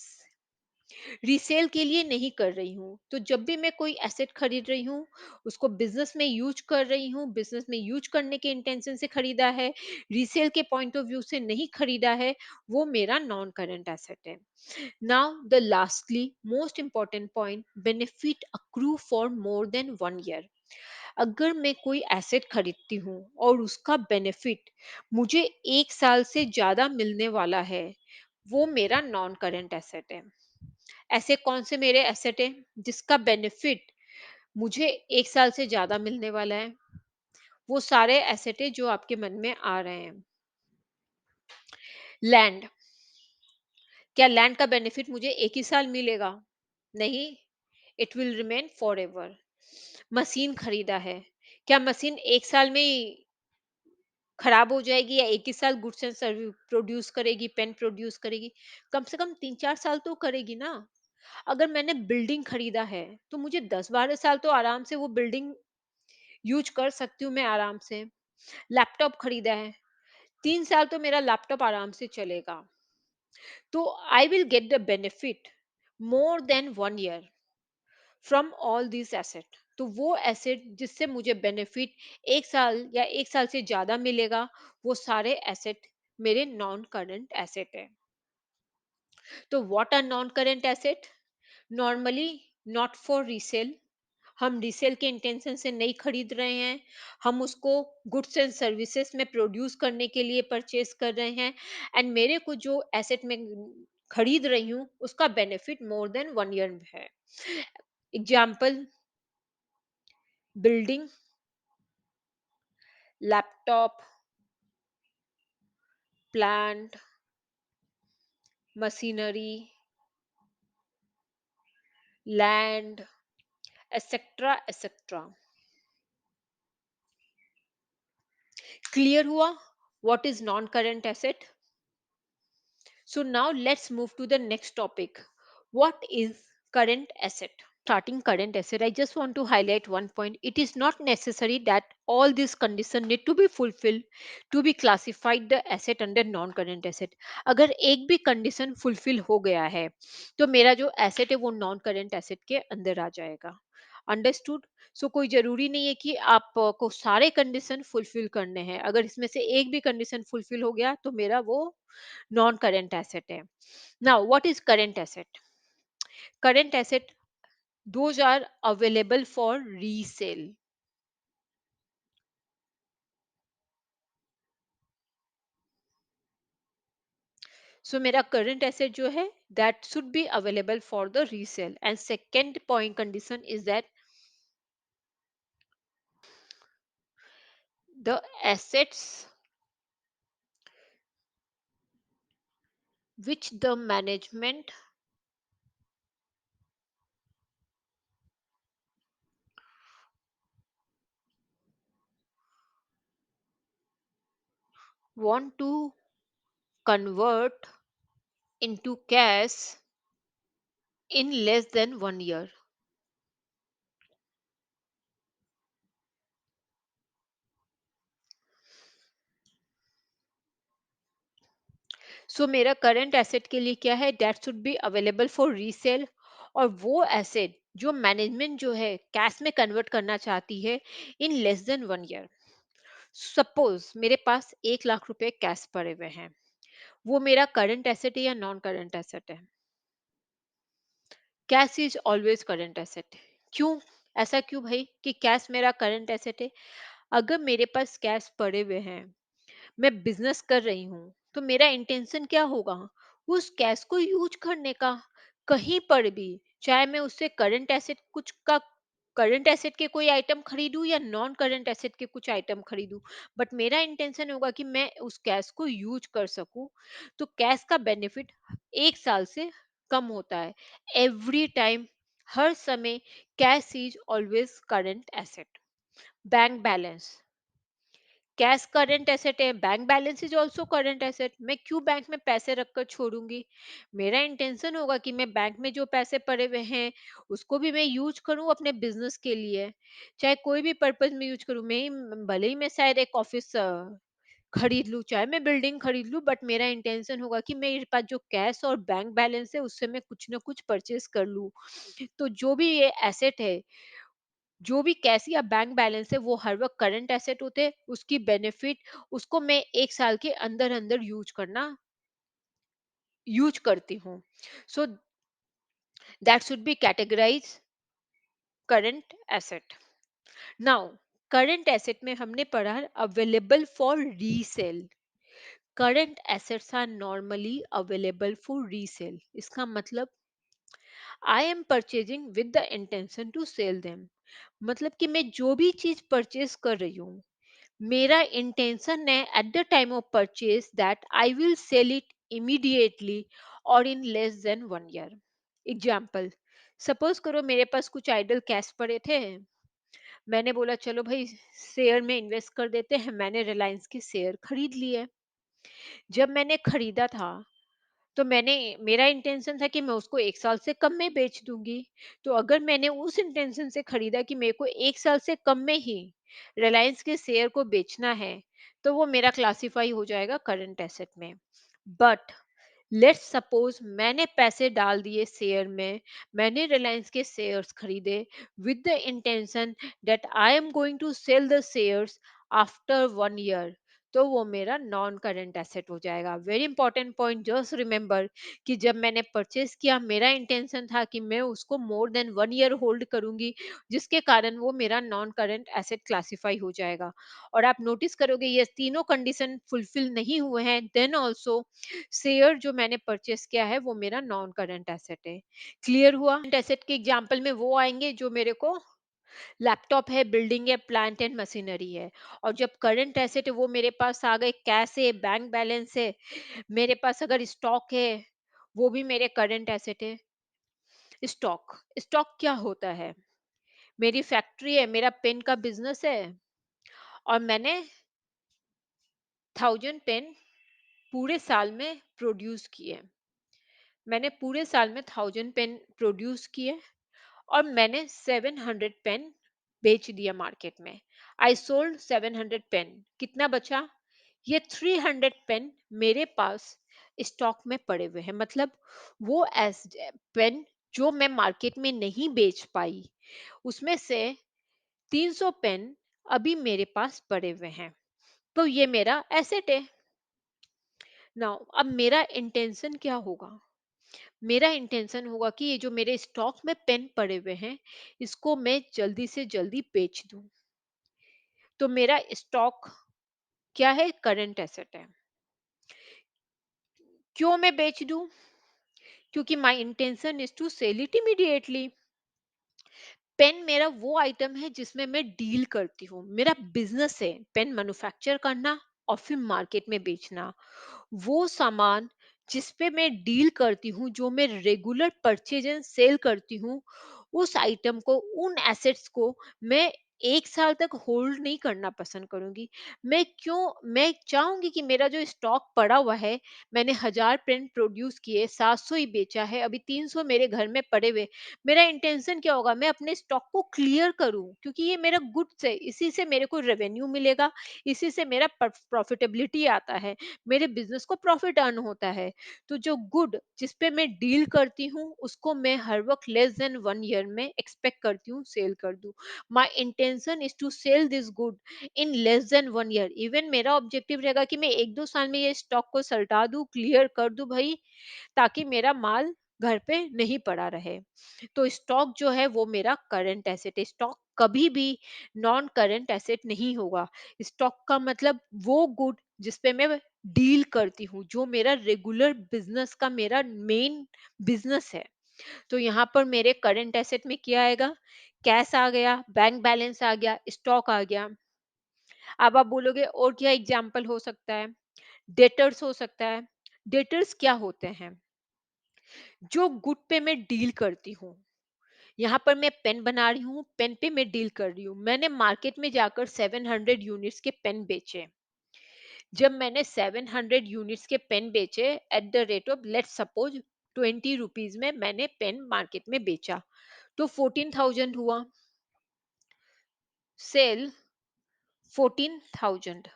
resale के लिए नहीं कर रही हूँ। तो जब भी मैं कोई एसेट खरीद रही हूँ, उसको बिजनेस में यूज कर रही हूँ, बिजनेस में यूज करने के इंटेंशन से खरीदा है, रीसेल के पॉइंट ऑफ व्यू से नहीं खरीदा है, वो मेरा नॉन करेंट एसेट है। Now the lastly most important point, benefit accrue for more than 1 year. अगर मैं कोई एसेट खरीदती हूँ और उसका बेनिफिट मुझे 1 साल से ज्यादा मिलने वाला है, वो मेरा नॉन करेंट एसेट है। ऐसे कौन से मेरे एसेट हैं जिसका बेनिफिट मुझे 1 साल से ज्यादा मिलने वाला है? वो सारे एसेट है जो आपके मन में आ रहे हैं। लैंड, क्या लैंड का बेनिफिट मुझे 1 ही साल मिलेगा? नहीं, it will remain for ever. Machine खरीदा है, क्या मशीन 1 साल में ही खराब हो जाएगी या 1 ही साल गुड्स एंड सर्विस प्रोड्यूस करेगी, पेन प्रोड्यूस करेगी? कम से कम 3-4 साल तो करेगी ना। अगर मैंने बिल्डिंग खरीदा है तो मुझे 10-12 साल तो आराम से वो बिल्डिंग यूज कर सकती हूँ मैं आराम से। लैपटॉप खरीदा है, 3 साल तो मेरा लैपटॉप आराम से चलेगा। तो I will get the benefit more than 1 year from all this asset. तो वो एसेट जिससे मुझे बेनिफिट 1 साल या 1 साल से ज्यादा मिलेगा, वो सारे एसेट मेरे नॉन करंट एसेट है। तो what are non current asset? Normally not for resale, हम रीसेल के इंटेंशन से नहीं खरीद रहे हैं, हम उसको गुड्स एंड सर्विसेज में प्रोड्यूस करने के लिए परचेज कर रहे हैं, एंड मेरे को जो एसेट में खरीद रही हूँ उसका बेनिफिट मोर देन 1 ईयर है। Example, building, laptop, plant, machinery, land, etcetera etcetera. Clear हुआ what is non current asset? So now let's move to the next topic. What is current asset? Starting current asset, I just want to highlight one point. It is not necessary that all these conditions need to be fulfilled to be classified the asset under non current asset. अगर एक भी कंडीशन फुलफिल हो गया है तो मेरा जो एसेट है वो नॉन करंट एसेट के अंदर आ जाएगा। अंडरस्टूड? सो कोई जरूरी नहीं है कि आप को सारे कंडीशन फुलफिल करने हैं, अगर इसमें से एक भी कंडीशन फुलफिल हो गया तो मेरा वो नॉन करंट एसेट है। Now what is current asset? Current asset, those are available for resale. So मेरा current asset जो है that should be available for the resale. And second point condition is that the assets which the management want to convert into cash in less than 1 year. सो मेरा करंट एसेट के लिए क्या है, that should be available for resale. और वो एसेट जो मैनेजमेंट जो है कैश में कन्वर्ट करना चाहती है इन लेस देन 1 ईयर। सपोज मेरे पास 1 लाख रुपए कैश पड़े हुए हैं, वो मेरा करंट एसेट है या नॉन करंट एसेट है? Cash is always current asset. क्यों? ऐसा क्यों भाई कि कैश मेरा करंट एसेट है? अगर मेरे पास कैश पड़े हुए हैं, मैं बिजनेस कर रही हूँ, तो मेरा इंटेंशन क्या होगा? उस कैश को यूज करने का, कहीं पर भी। चाहे मैं उससे करंट एसेट कुछ का, करंट एसेट के कोई आइटम खरीदूं या नॉन करंट एसेट के कुछ आइटम खरीदूं, बट मेरा इंटेंशन होगा कि मैं उस कैश को यूज कर सकूं। तो कैश का बेनिफिट 1 साल से कम होता है। एवरी टाइम, हर समय, cash is always current asset. Bank balance, cash current asset है, bank balance is also current asset. मैं क्यों बैंक में पैसे रखकर छोड़ूंगी? मेरा इंटेंशन होगा कि मैं बैंक में जो पैसे पड़े हुए हैं उसको भी मैं यूज करूं अपने बिजनेस के लिए। चाहे कोई भी पर्पज में यूज करूं, भले ही मैं शायद एक ऑफिस खरीद लूं, चाहे मैं बिल्डिंग खरीद लूं, बट मेरा इंटेंशन होगा कि मेरे पास जो कैश और बैंक बैलेंस है उससे मैं कुछ ना कुछ परचेज कर लूं। तो जो भी ये एसेट है, जो भी कैश या बैंक बैलेंस है, वो हर वक्त करंट एसेट होते हैं। उसकी बेनिफिट, उसको मैं 1 साल के अंदर अंदर यूज करती हूँ। So that should be categorize current asset. Now, current asset में हमने पढ़ा available for resale. Current assets are normally available for resale. इसका मतलब I am purchasing with the intention to sell them. मतलब कि मैं जो भी चीज परचेज कर रही हूँ, मेरा इंटेंशन है at the time of purchase that I will sell it immediately और in less than 1 year. Example, suppose करो मेरे पास कुछ आइडल कैश पड़े थे, मैंने बोला चलो भाई शेयर में इन्वेस्ट कर देते हैं, मैंने रिलायंस के शेयर खरीद लिए। जब मैंने खरीदा था, तो मेरा इंटेंशन था कि मैं उसको 1 साल से कम में बेच दूंगी। तो अगर मैंने उस इंटेंशन से खरीदा कि मेरे को 1 साल से कम में ही रिलायंस के शेयर को बेचना है, तो वो मेरा क्लासिफाई हो जाएगा करंट एसेट में। बट लेट्स सपोज मैंने पैसे डाल दिए शेयर में, मैंने रिलायंस के शेयर्स खरीदे with the intention that I am going to sell the shares after 1 year, तो वो मेरा नॉन करंट एसेट हो जाएगा। Very important point, just remember कि जब मैंने परचेज किया, मेरा इंटेंशन था कि मैं उसको मोर देन 1 ईयर होल्ड करूंगी, जिसके कारण वो मेरा नॉन करंट एसेट क्लासिफाई हो जाएगा। और आप नोटिस करोगे ये तीनों कंडीशन फुलफिल नहीं हुए हैं, देन ऑल्सो शेयर जो मैंने परचेस किया है वो मेरा नॉन करंट एसेट है। क्लियर हुआ? करंट एसेट के एग्जांपल में वो आएंगे जो मेरे को लैपटॉप है, बिल्डिंग है, प्लांट एंड मशीनरी है। और जब करंट एसेट है वो मेरे पास आ गए, कैश है, बैंक बैलेंस है, मेरे पास अगर स्टॉक है, वो भी मेरे करंट एसेट है। स्टॉक, स्टॉक क्या होता है? मेरी फैक्ट्री है, मेरा पेन का बिजनेस है, और मैंने 1000 पेन पूरे साल में प्रोड्यूस किए। मैंने पूरे साल में 1000 पेन प्रोड्यूस किए, और मैंने 700 पेन बेच दिया मार्केट में। I sold 700 pen. कितना बचा? ये 300 पेन मेरे पास स्टॉक में पड़े हुए हैं। मतलब वो एस पेन जो मैं मार्केट में नहीं बेच पाई, उसमें से 300 पेन अभी मेरे पास पड़े हुए हैं। तो ये मेरा एसेट है। नाउ अब मेरा इंटेंशन क्या होगा? मेरा इंटेंशन होगा कि ये जो मेरे स्टॉक में पेन पड़े हुए हैं, इसको मैं जल्दी से जल्दी बेच दूं। तो मेरा स्टॉक क्या है? करंट एसेट है। क्यों मैं बेच दूं? क्योंकि my intention is to sell it immediately. Pen मेरा वो आइटम है जिसमें मैं डील करती हूँ, मेरा बिजनेस है पेन मैन्युफैक्चर करना और फिर मार्केट में बेचना। वो सामान जिस पे मैं डील करती हूँ, जो मैं रेगुलर परचेज एंड सेल करती हूँ, उस आइटम को, उन एसेट्स को मैं 1 साल तक होल्ड नहीं करना पसंद करूँगी। मैं चाहूँगी कि मेरा जो स्टॉक पड़ा हुआ है, मैंने 1000 पेन प्रोड्यूस किए, 700 ही बेचा है, अभी 300 मेरे घर में पड़े हुए। मेरा इंटेंशन क्या होगा, मैं अपने स्टॉक को क्लियर करूँ, क्योंकि ये मेरा गुड्स है, इसी से मेरे को रेवेन्यू मिलेगा, इसी से मेरा प्रॉफिटेबिलिटी आता है, मेरे बिज़नेस को प्रॉफिट अर्न होता है। तो जो गुड जिस पे मैं डील करती हूँ, उसको मैं हर वक़्त लेस देन 1 ईयर में एक्सपेक्ट करती हूँ सेल कर दूँ। My intention is to sell this good in less than 1 year. Even मेरा ऑब्जेक्टिव रहेगा कि मैं 1-2 साल में ये स्टॉक को सल्टा दूं, क्लियर कर दूं भाई, ताकि मेरा माल घर पे नहीं पड़ा रहे। तो स्टॉक जो है वो मेरा करंट एसेट है। स्टॉक कभी भी नॉन करंट एसेट नहीं होगा। स्टॉक का मतलब वो गुड जिस पे मैं डील करती हूँ, जो मेरा रेगुलर बिजनेस का मेरा मेन बिजनेस है। तो यहाँ पर मेरे करंट एसेट में क्या आएगा, कैश आ गया, बैंक बैलेंस आ गया, स्टॉक आ गया। अब आप बोलोगे और क्या एग्जाम्पल हो सकता है, डेटर्स हो सकता है। डेटर्स क्या होते हैं, जो गुड पे मैं डील करती हूँ। यहाँ पर मैं पेन बना रही हूँ, पेन पे मैं डील कर रही हूँ, मैंने मार्केट में जाकर 700 यूनिट्स के पेन बेचे। जब मैंने 700 यूनिट्स के पेन बेचे at the rate of let's suppose 20 rupees में मैंने पेन मार्केट में बेचा, तो 14,000 हुआ सेल, 14,000।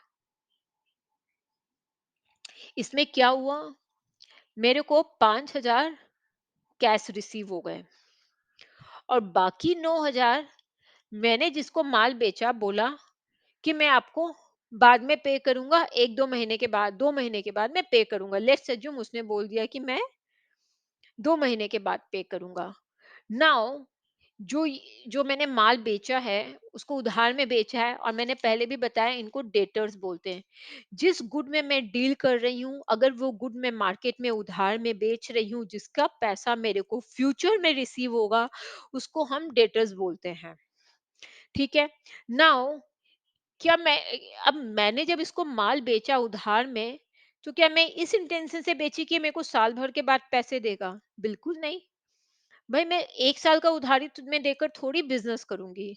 इसमें क्या हुआ, मेरे को 5,000 कैश रिसीव हो गए, और बाकी 9,000 मैंने जिसको माल बेचा बोला कि मैं आपको बाद में पे करूंगा, 1-2 महीने के बाद, 2 महीने के बाद मैं पे करूंगा। लेट्स अज्यूम उसने बोल दिया कि मैं 2 महीने के बाद पे करूंगा। नाउ जो मैंने माल बेचा है, उसको उधार में बेचा है, और मैंने पहले भी बताया इनको डेटर्स बोलते हैं। जिस गुड में मैं डील कर रही हूँ, अगर वो गुड मैं मार्केट में उधार में बेच रही हूँ, जिसका पैसा मेरे को फ्यूचर में रिसीव होगा, उसको हम डेटर्स बोलते हैं। ठीक है। नाउ क्या मैं अब मैंने जब इसको माल बेचा उधार में, तो क्या मैं इस इंटेंशन से बेची कि मेरे को साल भर के बाद पैसे देगा? बिल्कुल नहीं। भाई मैं 1 साल का उधारी तुम्हें देकर थोड़ी बिजनेस करूंगी।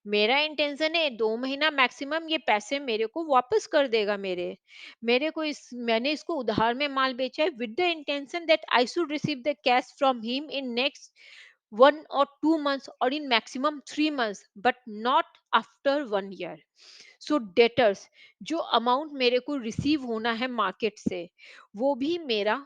मेरा इंटेंशन है 2 महीना मैक्सिमम ये पैसे मेरे को वापस कर देगा। मेरे को इस मैंने इसको उधार में माल बेचा है with the intention that I should receive the cash from him in next 1 or 2 months or in maximum 3 months, but not after 1 year. So debtors, जो अमाउंट मेरे को रिसीव होना है मार्केट से, वो भी मेरा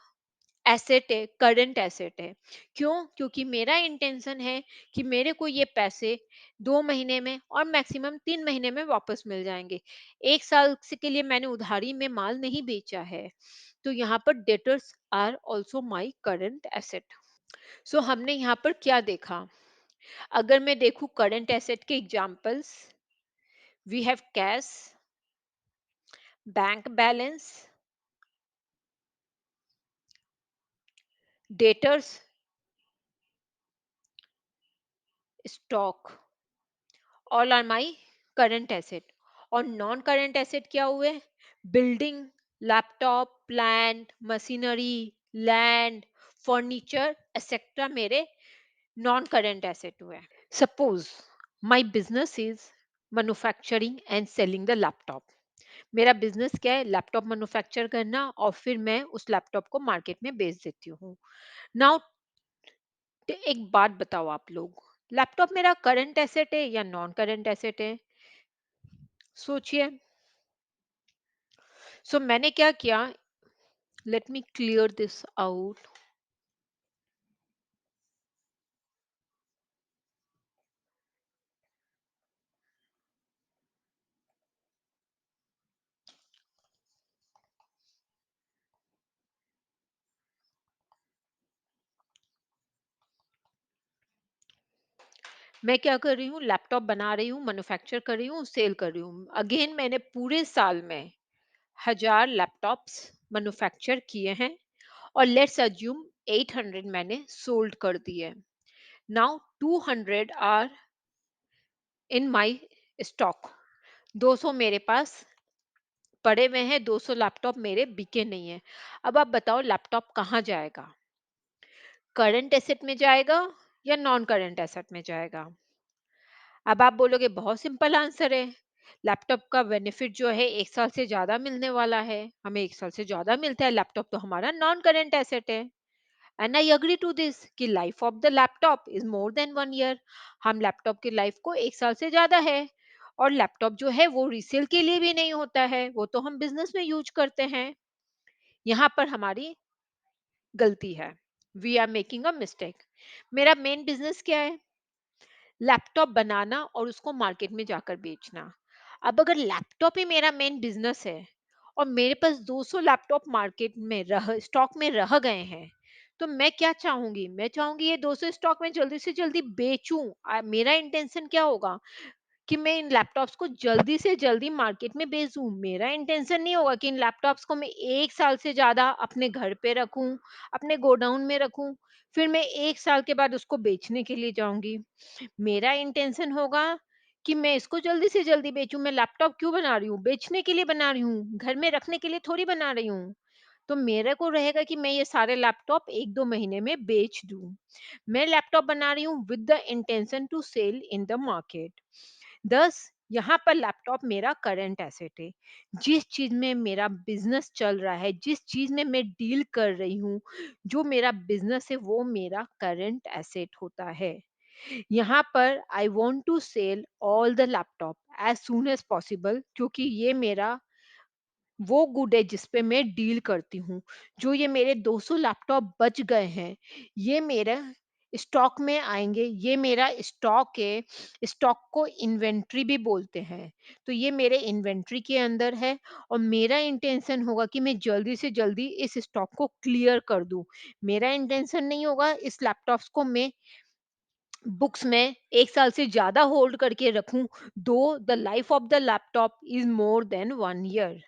एसेट है, करंट एसेट है। क्यों? क्योंकि मेरा इंटेंशन है कि मेरे को ये पैसे 2 महीने में और मैक्सिमम 3 महीने में वापस मिल जाएंगे। 1 साल से के लिए मैंने उधारी में माल नहीं बेचा है। तो यहाँ पर debtors are also my current asset. So हमने यहाँ पर क्या देखा, अगर मैं देखूं करंट एसेट के examples, we have cash, bank balance, debtors, stock, all are my current asset. और नॉन करंट एसेट क्या हुए, building, laptop, plant machinery, land, furniture etcetera मेरे नॉन करंट एसेट हुए। Suppose my business is manufacturing and selling the laptop. मेरा बिजनेस क्या है, लैपटॉप मैन्युफैक्चर करना और फिर मैं उस लैपटॉप को मार्केट में बेच देती हूँ। नाउ एक बात बताओ आप लोग, लैपटॉप मेरा करंट एसेट है या नॉन करंट एसेट है? सोचिए। सो मैंने क्या किया, let me clear this out. मैं क्या कर रही हूँ, लैपटॉप बना रही हूँ, मैन्युफैक्चर कर रही हूँ, सेल कर रही हूँ। अगेन मैंने पूरे साल में 1000 लैपटॉप्स मैन्युफैक्चर किए हैं, और लेट्स अज्यूम 800 मैंने सोल्ड कर दिए। Now 200 are in my stock. 200 मेरे पास पड़े हुए हैं, 200 लैपटॉप मेरे बिके नहीं है। अब आप बताओ लैपटॉप कहाँ जाएगा, करंट एसेट में जाएगा या नॉन करंट एसेट में जाएगा? अब आप बोलोगे बहुत सिंपल आंसर है, लैपटॉप का बेनिफिट जो है 1 साल से ज़्यादा मिलने वाला है, हमें 1 साल से ज़्यादा मिलता है, लैपटॉप तो हमारा नॉन करेंट एसेट है। And I agree to this कि life of the laptop is more than 1 year. हम लैपटॉप की लाइफ को 1 साल से ज्यादा है। और लैपटॉप जो है वो रीसेल के लिए भी नहीं होता है, वो तो हम बिजनेस में यूज करते हैं। यहाँ पर हमारी गलती है, we are making a mistake. मेरा मेन बिजनेस क्या है? लैपटॉप बनाना और उसको मार्केट में जाकर बेचना। अब अगर लैपटॉप ही मेरा मेन बिजनेस है और मेरे पास 200 लैपटॉप मार्केट में रह स्टॉक में रह गए हैं, तो मैं क्या चाहूंगी? मैं चाहूंगी ये 200 स्टॉक में जल्दी से जल्दी बेचूं। मेरा इंटेंशन क्या होगा कि मैं इन लैपटॉप्स को जल्दी से जल्दी मार्केट में बेच दूं। मेरा इंटेंशन नहीं होगा कि इन लैपटॉप्स को मैं 1 साल से ज्यादा अपने घर पे रखूं, अपने गोडाउन में रखूं, फिर मैं 1 साल के बाद उसको बेचने के लिए जाऊंगी। मेरा इंटेंशन होगा कि मैं इसको जल्दी से जल्दी बेचूं। मैं लैपटॉप क्यों बना रही हूँ? बेचने के लिए बना रही हूँ, घर में रखने के लिए थोड़ी बना रही हूँ। तो मेरे को रहेगा कि मैं ये सारे लैपटॉप 1-2 महीने में बेच दूं। मैं लैपटॉप बना रही हूँ with the intention to sell in the market. दस, यहाँ पर लैपटॉप मेरा करंट एसेट है। जिस चीज में मेरा बिजनेस चल रहा है, जिस चीज में मैं डील कर रही हूँ, जो मेरा बिजनेस है, वो मेरा करंट एसेट होता है। यहाँ पर I want to sell all the laptop as soon as possible, क्योंकि ये मेरा वो गुड है जिस पे मैं डील करती हूँ। जो ये मेरे 200 लैपटॉप बच गए हैं, ये मेरा स्टॉक में आएंगे। ये मेरा स्टॉक है। स्टॉक को इन्वेंट्री भी बोलते हैं। तो ये मेरे इन्वेंट्री के अंदर है और मेरा इंटेंशन होगा कि मैं जल्दी से जल्दी इस स्टॉक को क्लियर कर दूं। मेरा इंटेंशन नहीं होगा इस लैपटॉप्स को मैं बुक्स में 1 साल से ज्यादा होल्ड करके रखूं, दो the life of the laptop is more than 1 year.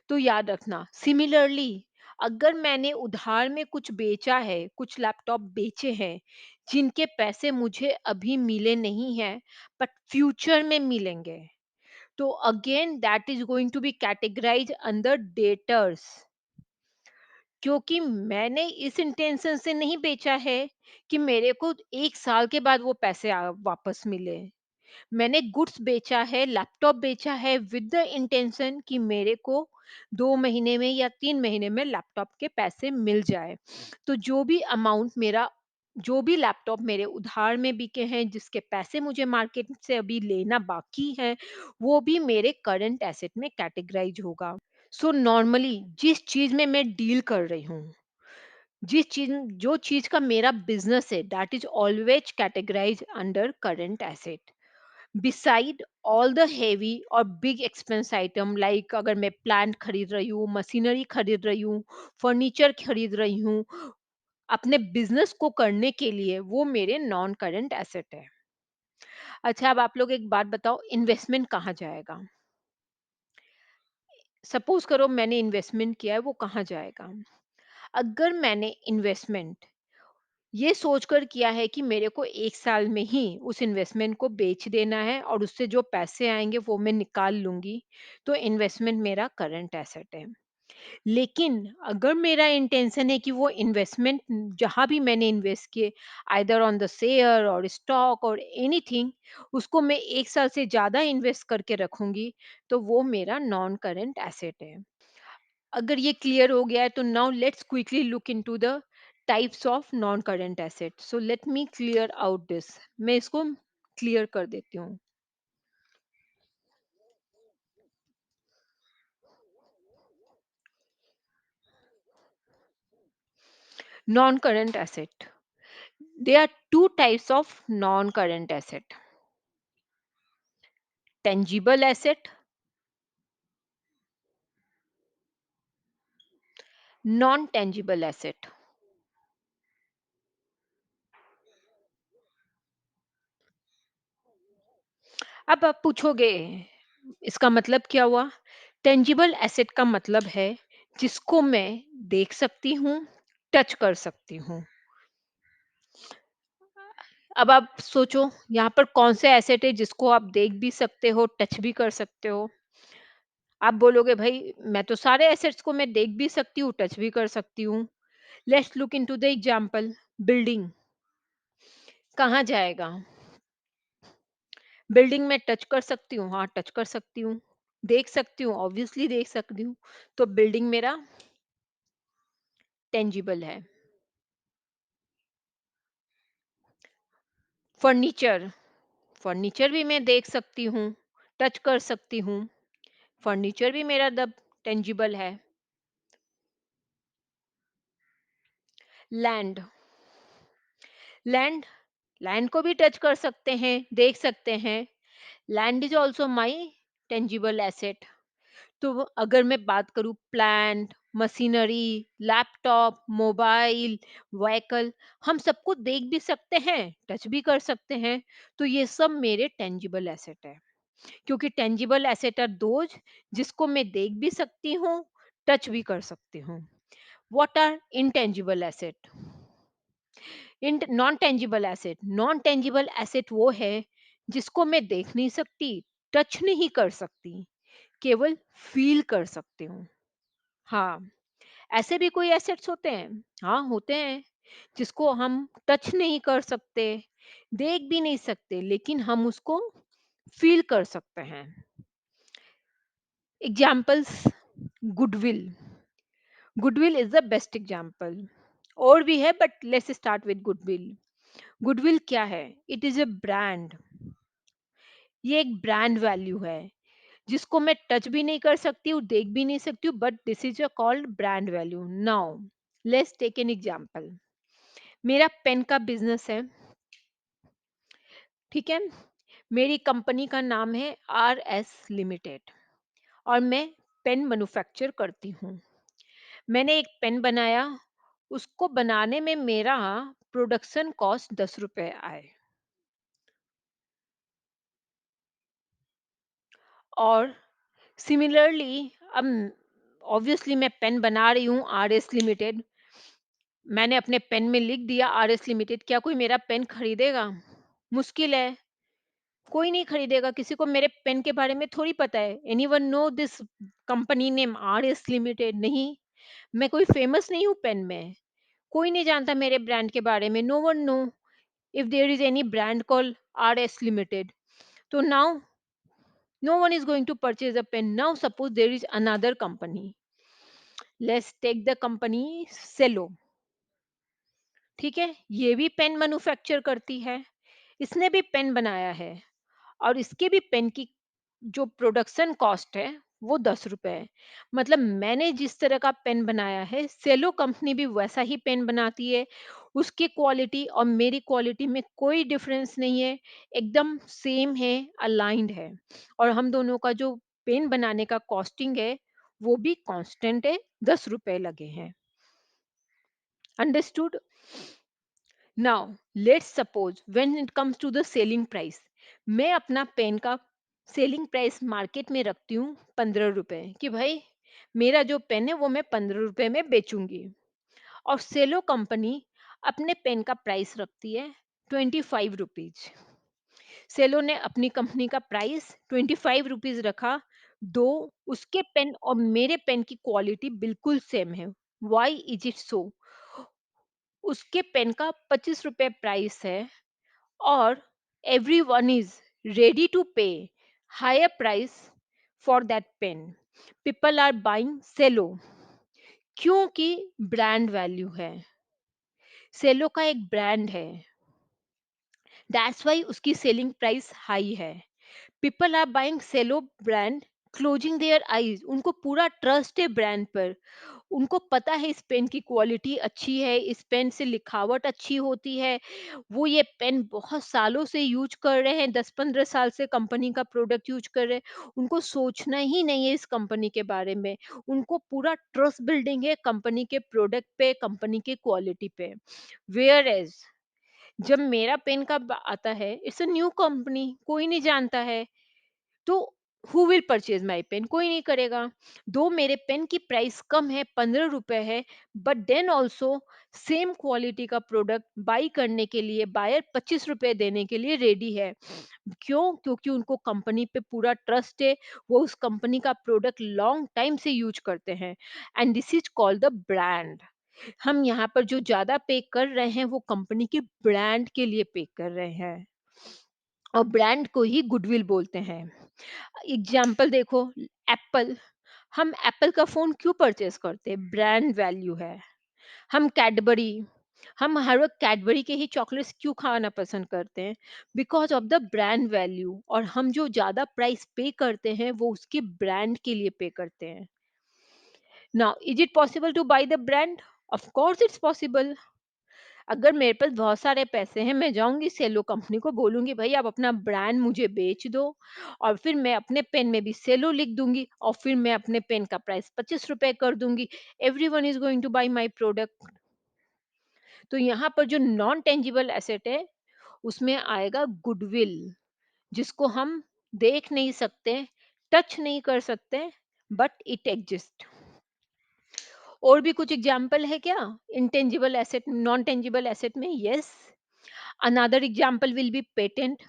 तो याद रखना, सिमिलरली अगर मैंने उधार में कुछ बेचा है, कुछ लैपटॉप बेचे हैं जिनके पैसे मुझे अभी मिले नहीं हैं बट फ्यूचर में मिलेंगे, तो again that is going to be categorize under debtors. क्योंकि मैंने इस इंटेंशन से नहीं बेचा है कि मेरे को 1 साल के बाद वो पैसे वापस मिले। मैंने गुड्स बेचा है, लैपटॉप बेचा है विद द इंटेंशन कि मेरे को 2 महीने में या 3 महीने में लैपटॉप के पैसे मिल जाए। तो जो भी लैपटॉप मेरे उधार में बिके हैं, जिसके पैसे मुझे मार्केट से अभी लेना बाकी है, वो भी मेरे करंट एसेट में कैटेगराइज होगा। सो नॉर्मली जिस चीज में मैं डील कर रही हूँ, जिस चीज जो चीज का मेरा बिजनेस है, that is always categorize under current asset. Beside all the heavy और बिग एक्सपेंस आइटम, लाइक अगर मैं प्लांट खरीद रही हूँ, मशीनरी खरीद रही हूँ, फर्नीचर खरीद रही हूँ अपने बिजनेस को करने के लिए, वो मेरे नॉन करंट एसेट है। अच्छा, अब आप लोग एक बात बताओ, इन्वेस्टमेंट कहाँ जाएगा? सपोज करो मैंने इन्वेस्टमेंट किया है, वो कहाँ जाएगा? अगर मैंने इन्वेस्टमेंट ये सोचकर किया है कि मेरे को 1 साल में ही उस इन्वेस्टमेंट को बेच देना है और उससे जो पैसे आएंगे वो मैं निकाल लूंगी, तो इन्वेस्टमेंट मेरा करंट एसेट है। लेकिन अगर मेरा इंटेंशन है कि वो इन्वेस्टमेंट जहां भी मैंने इन्वेस्ट किए, आइदर ऑन द शेयर और स्टॉक और एनीथिंग, उसको मैं 1 साल से ज्यादा इन्वेस्ट करके रखूंगी, तो वो मेरा नॉन करंट एसेट है। अगर ये क्लियर हो गया है तो now let's quickly look into the types of non current asset. So let me clear out this. मैं इसको क्लियर कर देती हूँ। Non current asset, there are two types of non current asset: tangible asset, non tangible asset। अब आप पूछोगे इसका मतलब क्या हुआ? टेंजिबल एसेट का मतलब है जिसको मैं देख सकती हूँ, टच कर सकती हूँ। अब आप सोचो यहाँ पर कौन से एसेट है जिसको आप देख भी सकते हो, टच भी कर सकते हो? आप बोलोगे भाई मैं तो सारे एसेट्स को मैं देख भी सकती हूँ, टच भी कर सकती हूँ। Let's look into the example. Building कहाँ जाएगा? बिल्डिंग में टच कर सकती हूँ, हाँ, टच कर सकती हूँ। देख सकती हूँ, ऑब्वियसली देख सकती हूँ। तो बिल्डिंग मेरा टेंजिबल है। फर्नीचर, फर्नीचर भी मैं देख सकती हूँ, टच कर सकती हूँ। फर्नीचर भी मेरा दब टेंजिबल है। लैंड, लैंड लैंड को भी टच कर सकते हैं, देख सकते हैं। Land is also my tangible asset. तो अगर मैं बात करूँ plant, machinery, laptop, mobile, vehicle, हम सबको देख भी सकते हैं, टच भी कर सकते हैं। तो ये सब मेरे टेंजिबल एसेट है, क्योंकि टेंजिबल एसेट आर दोज जिसको मैं देख भी सकती हूँ, टच भी कर सकती हूँ। What are intangible asset? In non tangible asset, non tangible asset वो है जिसको मैं देख नहीं सकती, टच नहीं कर सकती, केवल फील कर सकती हूँ। हाँ, ऐसे भी कोई एसेट्स होते हैं? हाँ, होते हैं, जिसको हम टच नहीं कर सकते, देख भी नहीं सकते, लेकिन हम उसको फ़ील कर सकते हैं। Examples, goodwill, goodwill is the best example. और भी है but let's start with goodwill. Goodwill क्या है? इट इज़ अ ब्रांड, ये एक ब्रांड वैल्यू है, जिसको मैं टच भी नहीं कर सकती हूँ, देख भी नहीं सकती हूँ, but this is a called brand value. Now let's take an example. मेरा पेन का बिज़नेस है, ठीक है? मेरी कंपनी का नाम है आरएस लिमिटेड और मैं पेन मैन्युफैक्चर करती हूँ। मैंने एक पेन बनाया, उसको बनाने में मेरा प्रोडक्शन कॉस्ट 10 रुपए आए और सिमिलरली अब ऑब्वियसली मैं पेन बना रही हूँ आरएस लिमिटेड, मैंने अपने पेन में लिख दिया आरएस लिमिटेड, क्या कोई मेरा पेन खरीदेगा? मुश्किल है, कोई नहीं खरीदेगा, किसी को मेरे पेन के बारे में थोड़ी पता है। Anyone know this company name RS limited? नहीं, मैं कोई फेमस नहीं हूँ पेन में, कोई नहीं जानता मेरे ब्रांड के बारे में। No one know if there is any brand called RS Limited. So now no one is going to purchase a pen. Now suppose there is another company. Let's take the company Cello. ठीक है, ये भी पेन मैन्युफैक्चर करती है, इसने भी पेन बनाया है और इसके भी पेन की जो प्रोडक्शन कॉस्ट है वो 10 रुपए है। मतलब मैंने जिस तरह का पेन बनाया है, सेलो कंपनी भी वैसा ही पेन बनाती है। उसकी क्वालिटी और मेरी क्वालिटी में कोई डिफरेंस नहीं है, एकदम सेम है, अलाइंड है। और हम दोनों का जो पेन बनाने का कॉस्टिंग है वो भी कांस्टेंट है, 10 रुपए लगे हैं। Understood? Now let's suppose when it comes to the selling price, मैं अपना पेन का सेलिंग प्राइस मार्केट में रखती हूँ 15 रुपए, कि भाई मेरा जो पेन है वो मैं 15 रुपए में बेचूंगी। और सेलो कंपनी अपने पेन का प्राइस रखती है 25 रुपीज। सेलो ने अपनी कंपनी का प्राइस 25 रुपीज रखा, दो उसके पेन और मेरे पेन की क्वालिटी बिल्कुल सेम है। Why is it so? उसके पेन का 25 रुपए प्राइस है और everyone is ready to pay higher price for that pen. People are buying Cello क्योंकि ब्रांड वैल्यू है। सेलो का एक ब्रांड है, दैट्स वाई उसकी सेलिंग प्राइस हाई है। People are buying Cello brand, closing their eyes, उनको पूरा ट्रस्ट है ब्रांड पर। उनको पता है इस पेन की क्वालिटी अच्छी है, इस पेन से लिखावट अच्छी होती है, वो ये पेन बहुत सालों से यूज कर रहे हैं, 10-15 साल से कंपनी का प्रोडक्ट यूज कर रहे हैं। उनको सोचना ही नहीं है इस कंपनी के बारे में, उनको पूरा ट्रस्ट बिल्डिंग है कंपनी के प्रोडक्ट पे, कंपनी के क्वालिटी पे। वेयर एज जब मेरा पेन का आता है, इट्स अ न्यू कंपनी, कोई नहीं जानता है, तो who will purchase my pen? कोई नहीं करेगा। दो मेरे पेन की प्राइस कम है, 15 रुपए है, but then also same quality का प्रोडक्ट बाई करने के लिए बायर 25 रुपए देने के लिए रेडी है। क्यों? क्योंकि उनको कंपनी पे पूरा ट्रस्ट है, वो उस कंपनी का प्रोडक्ट लॉन्ग टाइम से यूज करते हैं, and this is called the brand. हम यहाँ पर जो ज्यादा पे कर रहे हैं वो कंपनी के ब्रांड के लिए पे कर रहे हैं। और ब्रांड को ही गुडविल बोलते हैं। एग्जाम्पल देखो, एप्पल, हम एप्पल का फ़ोन क्यों परचेज़ करते हैं? ब्रांड वैल्यू है। हम कैडबरी, हम हर वक़्त कैडबरी के ही चॉकलेट्स क्यों खाना पसंद करते हैं? Because of the brand value, और हम जो ज़्यादा प्राइस पे करते हैं, वो उसके ब्रांड के लिए पे करते हैं। Now is it possible to buy the brand? Of course it's possible. अगर मेरे पास बहुत सारे पैसे हैं, मैं जाऊँगी सेलो कंपनी को बोलूँगी, भई आप अपना ब्रांड मुझे बेच दो, और फिर मैं अपने पेन में भी सेलो लिख दूँगी, और फिर मैं अपने पेन का प्राइस ₹25 कर दूँगी। Everyone is going to buy my product. तो यहाँ पर जो नॉन टेंजिबल एसेट है, उसमें आएगा गुडविल, जिसको हम देख नहीं सकते, टच नहीं कर सकते, बट इट एग्जिस्ट। और भी कुछ एग्जाम्पल है क्या intangible asset, non tangible asset में? Yes, another example will be patent.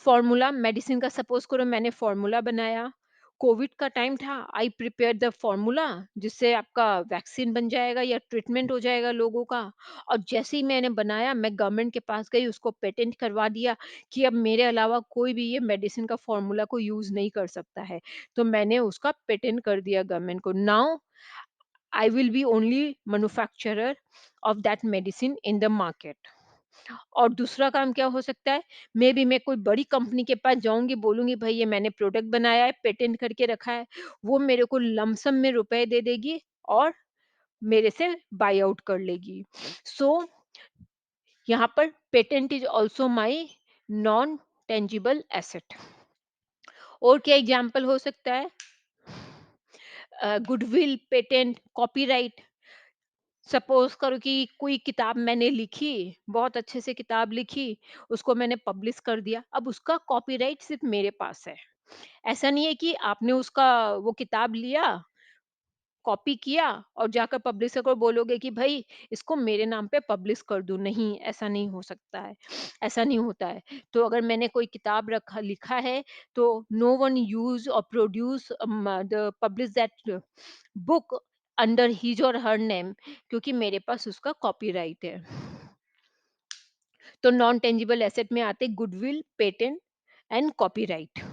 Formula, medicine का सपोज करो मैंने फॉर्मूला बनाया, कोविड का टाइम था, आई प्रिपेयर द फॉर्मूला, जिससे आपका वैक्सीन बन जाएगा या ट्रीटमेंट हो जाएगा लोगों का। और जैसे ही मैंने बनाया, मैं गवर्नमेंट के पास गई, उसको पेटेंट करवा दिया कि अब मेरे अलावा कोई भी ये मेडिसिन का फॉर्मूला को यूज नहीं कर सकता है। तो मैंने उसका पेटेंट कर दिया गवर्नमेंट को। Now I will be only manufacturer of that medicine in the market। और दूसरा काम क्या हो सकता है? मे बी मैं कोई बड़ी कंपनी के पास जाऊँगी, बोलूँगी भई ये मैंने प्रोडक्ट बनाया है, पेटेंट करके रखा है। वो मेरे को लमसम में रुपए दे देगी और मेरे से बाय आउट कर लेगी। सो यहाँ पर patent is also my non tangible asset. और क्या एग्ज़ाम्पल हो सकता है? Goodwill, patent, copyright. सपोज करो कि कोई किताब मैंने लिखी, बहुत अच्छे से किताब लिखी, उसको मैंने पब्लिश कर दिया, अब उसका कॉपीराइट सिर्फ मेरे पास है। ऐसा नहीं है कि आपने उसका वो किताब लिया, कॉपी किया और जाकर पब्लिशर को बोलोगे कि भाई इसको मेरे नाम पे पब्लिश कर दो। नहीं, ऐसा नहीं हो सकता है, ऐसा नहीं होता है। तो अगर मैंने कोई किताब रखा लिखा है, तो नो वन यूज और produce the publish that book under his और हर नेम, क्योंकि मेरे पास उसका कॉपीराइट है। तो नॉन टेंजिबल एसेट में आते goodwill, patent and copyright.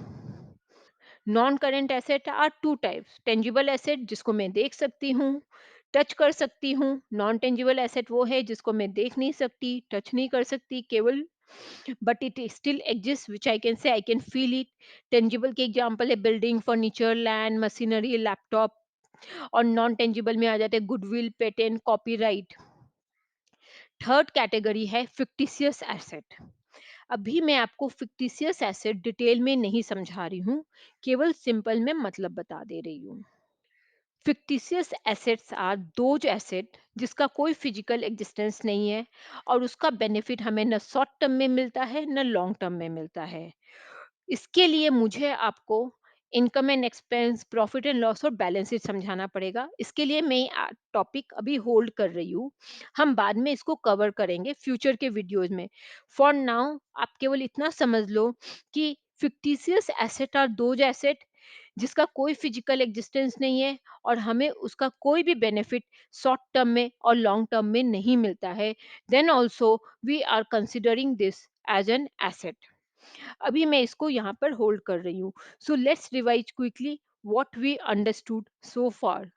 Non current asset are two types, tangible asset जिसको मैं देख सकती हूँ, टच कर सकती हूँ। नॉन टेंजिबल एसेट वो है जिसको मैं देख नहीं सकती, टच नहीं कर सकती, केवल but it still exist, which I can say I can feel it. Tangible के एग्जांपल है building, furniture, land, machinery, laptop. और नॉन टेंजिबल में आ जाते हैं goodwill, patent, copyright. Third category है फिक्टिशियस एसेट। अभी मैं आपको फिक्टिशियस एसेट डिटेल में नहीं समझा रही हूँ, केवल सिंपल में मतलब बता दे रही हूँ। Fictitious assets are those asset जिसका कोई फिजिकल एग्जिस्टेंस नहीं है, और उसका बेनिफिट हमें न शॉर्ट टर्म में मिलता है न लॉन्ग टर्म में मिलता है। इसके लिए मुझे आपको income and expense, profit and loss और बैलेंस शीट समझाना पड़ेगा। इसके लिए मैं टॉपिक अभी होल्ड कर रही हूँ। हम बाद में इसको कवर करेंगे फ्यूचर के वीडियोज में। फॉर नाउ आप केवल इतना समझ लो कि fictitious asset are those asset जिसका कोई फिजिकल एग्जिस्टेंस नहीं है, और हमें उसका कोई भी बेनिफिट शॉर्ट टर्म में और लॉन्ग टर्म में नहीं मिलता है। Then also we are considering this as an asset. अभी मैं इसको यहाँ पर होल्ड कर रही हूँ। So let's revise quickly what we understood so far.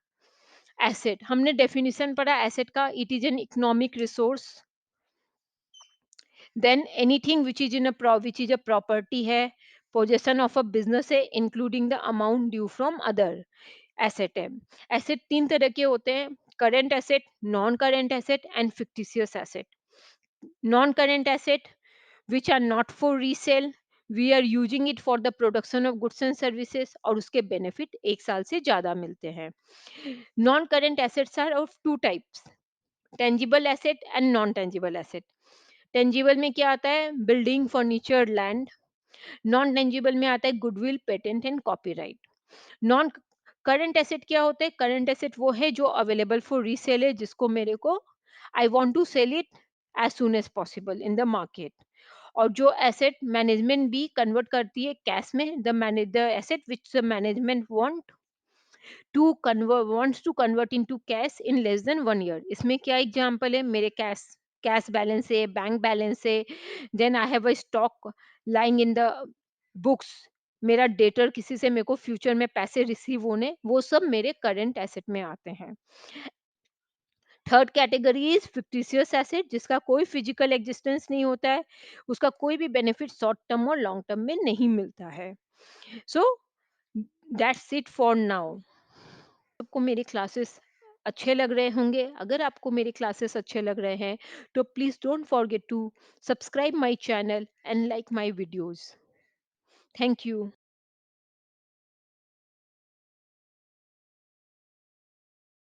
Asset, हमने डेफिनेशन पढ़ा एसेट का, it is an economic resource. Then anything which is in a which is a property है, पोजेशन ऑफ अ बिजनेस है, including the amount due from other. Asset है। एसेट तीन तरह के होते हैं: current asset, non current asset and fictitious asset. Non current asset which are not for resale, we are using it for the production of goods and services, और उसके बेनिफिट एक साल से ज्यादा मिलते हैं। Non current assets are of two types: tangible asset and non tangible asset. Tangible में क्या आता है? Building, furniture, land. Non tangible में आता है goodwill, patent and copyright. Non current asset क्या होते हैं? करंट एसेट वो है जो अवेलेबल फॉर रीसेल है, जिसको मेरे को I want to sell it as soon as possible in the market. और जो एसेट मैनेजमेंट भी कन्वर्ट करती है कैश में, the asset which the management wants to convert into cash in less than 1 year. इसमें क्या एग्जांपल है? मेरे कैश कैश बैलेंस है, बैंक बैलेंस है, then I have a stock lying in the books, मेरा डेटर किसी से मेरे को फ्यूचर में पैसे रिसीव होने, वो सब मेरे करंट एसेट में आते हैं। Third category is fictitious asset, जिसका कोई फिजिकल एग्जिस्टेंस नहीं होता है, उसका कोई भी बेनिफिट शॉर्ट टर्म और लॉन्ग टर्म में नहीं मिलता है। So that's it for now. आपको मेरे क्लासेस अच्छे लग रहे होंगे। अगर आपको मेरे क्लासेस अच्छे लग रहे हैं तो please don't forget to subscribe my channel and like my videos. Thank you.